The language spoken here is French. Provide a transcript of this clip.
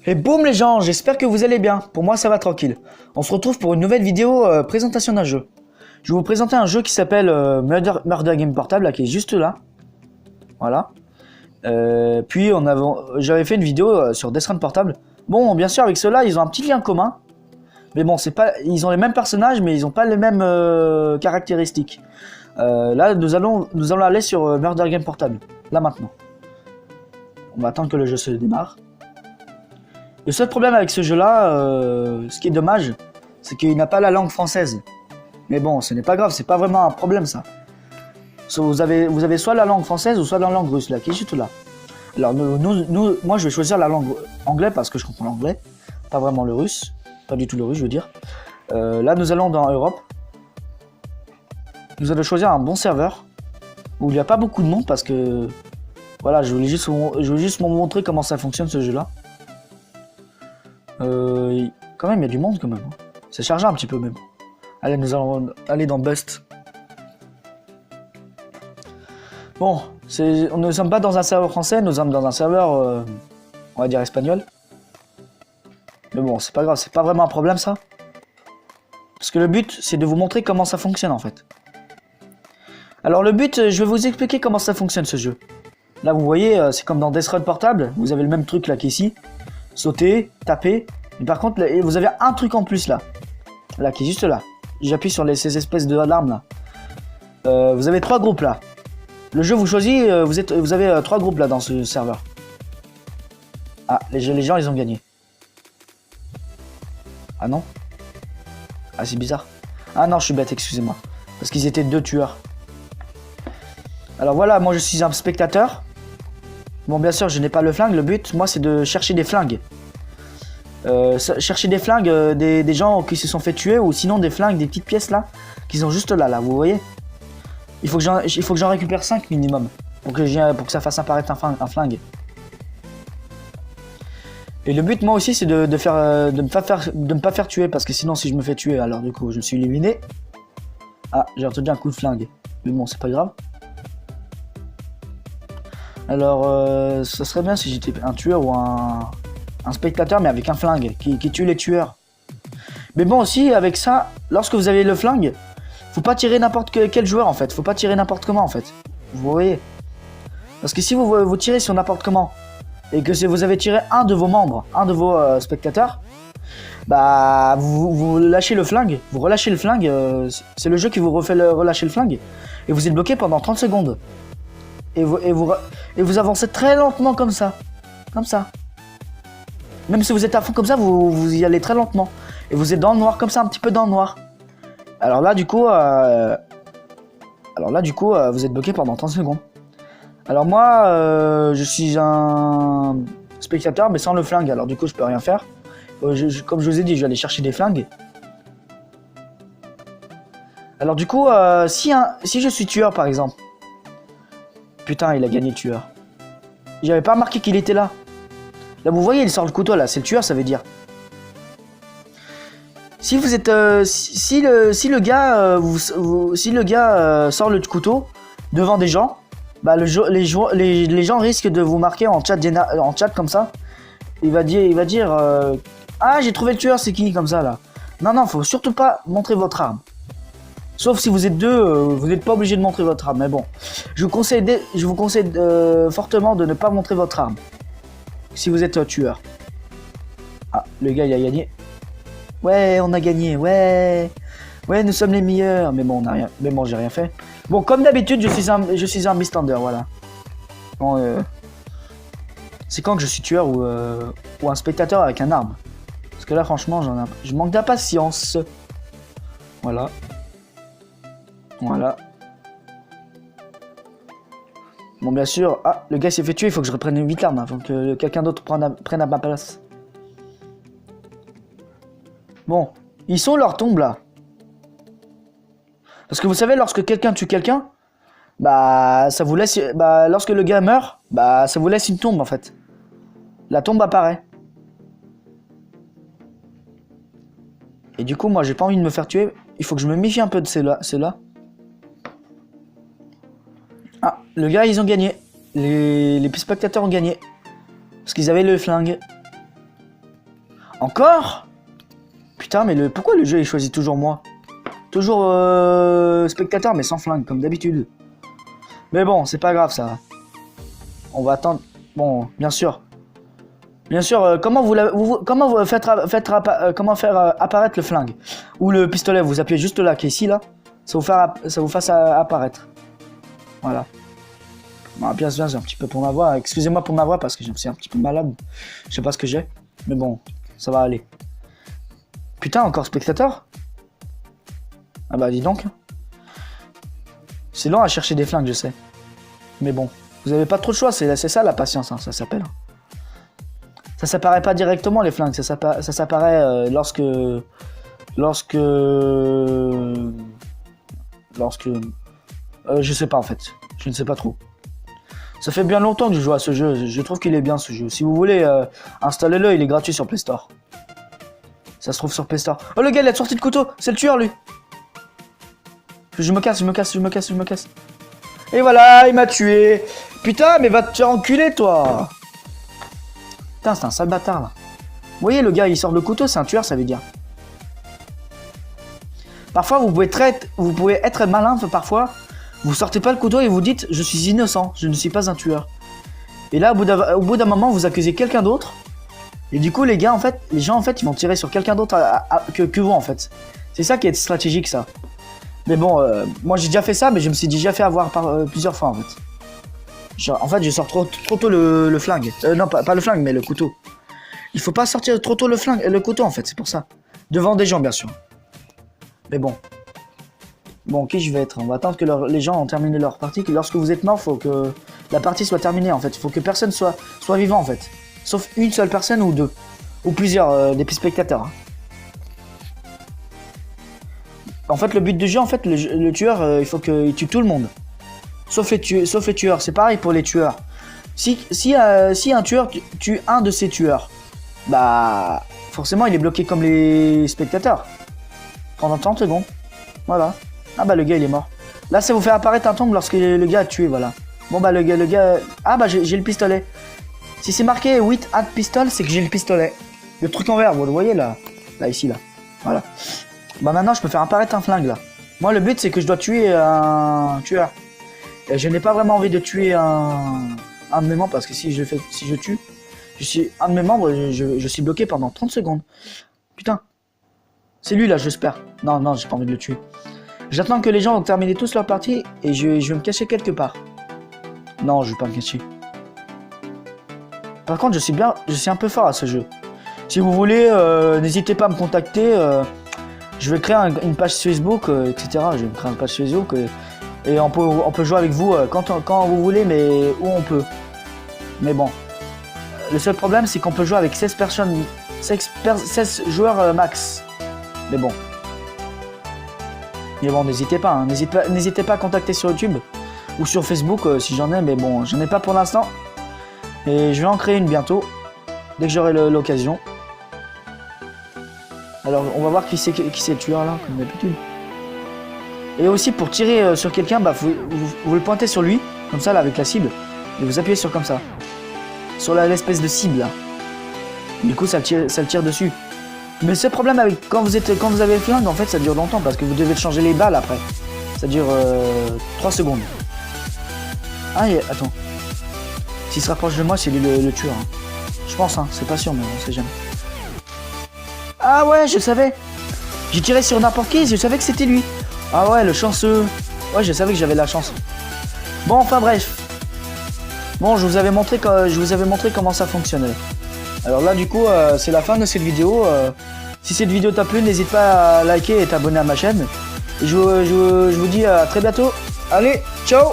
Et boum les gens, j'espère que vous allez bien. Pour moi ça va tranquille. On se retrouve pour une nouvelle vidéo présentation d'un jeu. Je vais vous présenter un jeu qui s'appelle Murder Game Portable, là, qui est juste là. Voilà. Puis j'avais fait une vidéo sur Death Run Portable. Bon, bien sûr avec ceux-là ils ont un petit lien commun. Mais bon, c'est pas, ils ont les mêmes personnages mais ils ont pas les mêmes caractéristiques. Là nous allons aller sur Murder Game Portable. Là maintenant. On va attendre que le jeu se démarre. Le seul problème avec ce jeu-là, ce qui est dommage, c'est qu'il n'a pas la langue française. Mais bon, ce n'est pas grave, c'est pas vraiment un problème ça. Vous avez soit la langue française ou soit la langue russe, là, qui est juste là. Alors moi je vais choisir la langue anglaise parce que je comprends l'anglais, pas vraiment le russe, pas du tout le russe je veux dire. Là nous allons dans Europe. Nous allons choisir un bon serveur, où il n'y a pas beaucoup de monde parce que... Voilà, je voulais juste vous montrer comment ça fonctionne ce jeu-là. Quand même, il y a du monde quand même. C'est chargé un petit peu même. Allez, nous allons aller dans Bust. Bon, nous ne sommes pas dans un serveur français, nous sommes dans un serveur, on va dire espagnol. Mais bon, c'est pas grave, c'est pas vraiment un problème ça. Parce que le but, c'est de vous montrer comment ça fonctionne en fait. Alors le but, je vais vous expliquer comment ça fonctionne ce jeu. Là, vous voyez, c'est comme dans Death Run Portable, vous avez le même truc là qu'ici. Sauter, taper. Mais par contre, là, vous avez un truc en plus là. Là, qui est juste là. J'appuie sur ces espèces de alarmes là. Vous avez 3 groupes là. Le jeu vous choisit, vous avez 3 groupes là dans ce serveur. Ah, les gens ils ont gagné. Ah non? Ah c'est bizarre. Ah non, je suis bête, excusez-moi. Parce qu'ils étaient 2 tueurs. Alors voilà, moi je suis un spectateur. Bon, bien sûr, je n'ai pas le flingue. Le but, moi, c'est de chercher des flingues. Chercher des flingues des gens qui se sont fait tuer, ou sinon des flingues, des petites pièces là, qui sont juste là, vous voyez. Il faut que j'en récupère 5 minimum, pour que ça fasse apparaître un flingue. Et le but, moi aussi, c'est de ne pas faire tuer, parce que sinon, si je me fais tuer, alors du coup, je me suis éliminé. Ah, j'ai entendu un coup de flingue. Mais bon, c'est pas grave. Alors, ce serait bien si j'étais un tueur ou un spectateur, mais avec un flingue, qui tue les tueurs. Mais bon, aussi, avec ça, lorsque vous avez le flingue, faut pas tirer n'importe quel joueur, en fait. Faut pas tirer n'importe comment, en fait. Vous voyez? Parce que si vous tirez sur n'importe comment, et que vous avez tiré un de vos membres, un de vos spectateurs, bah, vous lâchez le flingue, vous relâchez le flingue, c'est le jeu qui vous refait relâcher le flingue, et vous êtes bloqué pendant 30 secondes. Et vous avancez très lentement comme ça. Comme ça. Même si vous êtes à fond comme ça, vous y allez très lentement. Et vous êtes dans le noir, comme ça, un petit peu dans le noir. Alors là, du coup, vous êtes bloqué pendant 30 secondes. Alors moi, je suis un spectateur, mais sans le flingue. Alors du coup, je peux rien faire. Comme je vous ai dit, je vais aller chercher des flingues. Alors du coup, si je suis tueur, par exemple. Putain, il a gagné tueur. J'avais pas remarqué qu'il était là. Là, vous voyez, il sort le couteau, là. C'est le tueur, ça veut dire. Si vous êtes... si le gars sort le couteau devant des gens, bah, les gens risquent de vous marquer en chat comme ça. Il va dire ah, j'ai trouvé le tueur, c'est qui, comme ça, là. Non, faut surtout pas montrer votre arme. Sauf si vous êtes deux, vous n'êtes pas obligé de montrer votre arme. Mais bon, je vous conseille fortement de ne pas montrer votre arme. Si vous êtes tueur. Ah, le gars il a gagné. Ouais, on a gagné, ouais. Ouais, nous sommes les meilleurs. Mais bon, on a rien. Mais bon, j'ai rien fait. Bon, comme d'habitude, je suis un bystander, voilà. Bon, c'est quand que je suis tueur ou un spectateur avec un arme. Parce que là, franchement, je manque d'impatience. Voilà. Voilà. Bon, bien sûr. Ah, le gars s'est fait tuer, il faut que je reprenne vite l'arme avant que quelqu'un d'autre prenne à ma place. Bon, ils sont leur tombe là. Parce que vous savez, lorsque quelqu'un tue quelqu'un, bah ça vous laisse. Bah lorsque le gars meurt, bah ça vous laisse une tombe en fait. La tombe apparaît. Et du coup, moi j'ai pas envie de me faire tuer. Il faut que je me méfie un peu de ceux-là. Ah, le gars, ils ont gagné. Les spectateurs ont gagné. Parce qu'ils avaient le flingue. Encore? Putain, mais pourquoi le jeu il choisit toujours moi? Toujours spectateur, mais sans flingue, comme d'habitude. Mais bon, c'est pas grave ça. On va attendre. Bon, bien sûr. Bien sûr, comment vous comment faire apparaître le flingue ou le pistolet? Vous appuyez juste là, qui est ici là. Ça vous fasse apparaître. Voilà. Bon, bien sûr, j'ai un petit peu pour ma voix. Excusez-moi pour ma voix parce que je me suis un petit peu malade. Je sais pas ce que j'ai. Mais bon, ça va aller. Putain, encore spectateur? Ah bah dis donc. C'est long à chercher des flingues, je sais. Mais bon, vous avez pas trop de choix, c'est ça la patience, hein, ça s'appelle. Ça s'apparaît pas directement les flingues, ça s'apparaît lorsque... je sais pas en fait, je ne sais pas trop. Ça fait bien longtemps que je joue à ce jeu, je trouve qu'il est bien ce jeu. Si vous voulez, installez-le, il est gratuit sur Play Store. Ça se trouve sur Play Store. Oh le gars il a sorti de couteau, c'est le tueur lui. Je me casse. Et voilà, il m'a tué. Putain, mais va te faire enculer, toi. Putain, c'est un sale bâtard, là. Vous voyez, le gars, il sort le couteau, c'est un tueur, ça veut dire. Parfois, vous pouvez être malin, parfois. Vous sortez pas le couteau et vous dites, je suis innocent, je ne suis pas un tueur. Et là, au bout d'un moment, vous accusez quelqu'un d'autre. Et du coup, les gens, en fait, ils vont tirer sur quelqu'un d'autre que vous, en fait. C'est ça qui est stratégique, ça. Mais bon, moi j'ai déjà fait ça, mais je me suis déjà fait avoir plusieurs fois en fait. En fait, je sors trop tôt le flingue. Non, pas le flingue, mais le couteau. Il faut pas sortir trop tôt le couteau en fait, c'est pour ça. Devant des gens, bien sûr. Mais bon. Bon, qui je vais être? On va attendre que les gens ont terminé leur partie. Que lorsque vous êtes mort, faut que la partie soit terminée en fait. Il faut que personne soit vivant en fait. Sauf une seule personne ou deux. Ou plusieurs, des spectateurs. Hein. En fait, le but du jeu, en fait, le tueur, il faut qu'il tue tout le monde. Sauf les tueurs. C'est pareil pour les tueurs. Si un tueur tue un de ses tueurs, bah, forcément, il est bloqué comme les spectateurs. Pendant 30 secondes. Voilà. Ah bah, le gars, il est mort. Là, ça vous fait apparaître un tombe lorsque le gars a tué, voilà. Bon bah, le gars... Ah bah, j'ai le pistolet. Si c'est marqué 8 at pistol, c'est que j'ai le pistolet. Le truc en vert, vous le voyez, là. Là, ici, là. Voilà. Bah maintenant je peux faire apparaître un flingue là. Moi le but c'est que je dois tuer un tueur. Et je n'ai pas vraiment envie de tuer un de mes membres parce que si je tue, un de mes membres, je suis bloqué pendant 30 secondes. Putain. C'est lui là, j'espère. Non, j'ai pas envie de le tuer. J'attends que les gens ont terminé tous leur partie et je vais me cacher quelque part. Non, je vais pas me cacher. Par contre, je suis un peu fort à ce jeu. Si vous voulez, n'hésitez pas à me contacter. Je vais créer une page Facebook, etc. Je vais créer une page Facebook et on peut jouer avec vous quand vous voulez, mais où on peut. Mais bon, le seul problème c'est qu'on peut jouer avec 16 personnes, 16 joueurs max. Mais bon, n'hésitez pas, hein. N'hésitez pas à contacter sur YouTube ou sur Facebook si j'en ai, mais bon, j'en ai pas pour l'instant. Et je vais en créer une bientôt, dès que j'aurai l'occasion. Alors on va voir qui c'est le tueur là, comme d'habitude. Et aussi pour tirer sur quelqu'un, bah vous le pointez sur lui, comme ça là avec la cible, et vous appuyez sur comme ça. Sur l'espèce de cible là. Du coup ça le tire dessus. Mais ce problème avec quand vous avez le flingue, en fait ça dure longtemps parce que vous devez changer les balles après. Ça dure 3 secondes. Ah et, attends. S'il se rapproche de moi, c'est lui le tueur. Hein. Je pense, hein, c'est pas sûr, mais on sait jamais. Ah ouais, je savais. J'ai tiré sur n'importe qui, je savais que c'était lui. Ah ouais, le chanceux. Ouais, je savais que j'avais la chance. Bon, enfin bref. Bon, je vous avais montré comment ça fonctionnait. Alors là, du coup, c'est la fin de cette vidéo. Si cette vidéo t'a plu, n'hésite pas à liker et t'abonner à ma chaîne. Et je vous dis à très bientôt. Allez, ciao!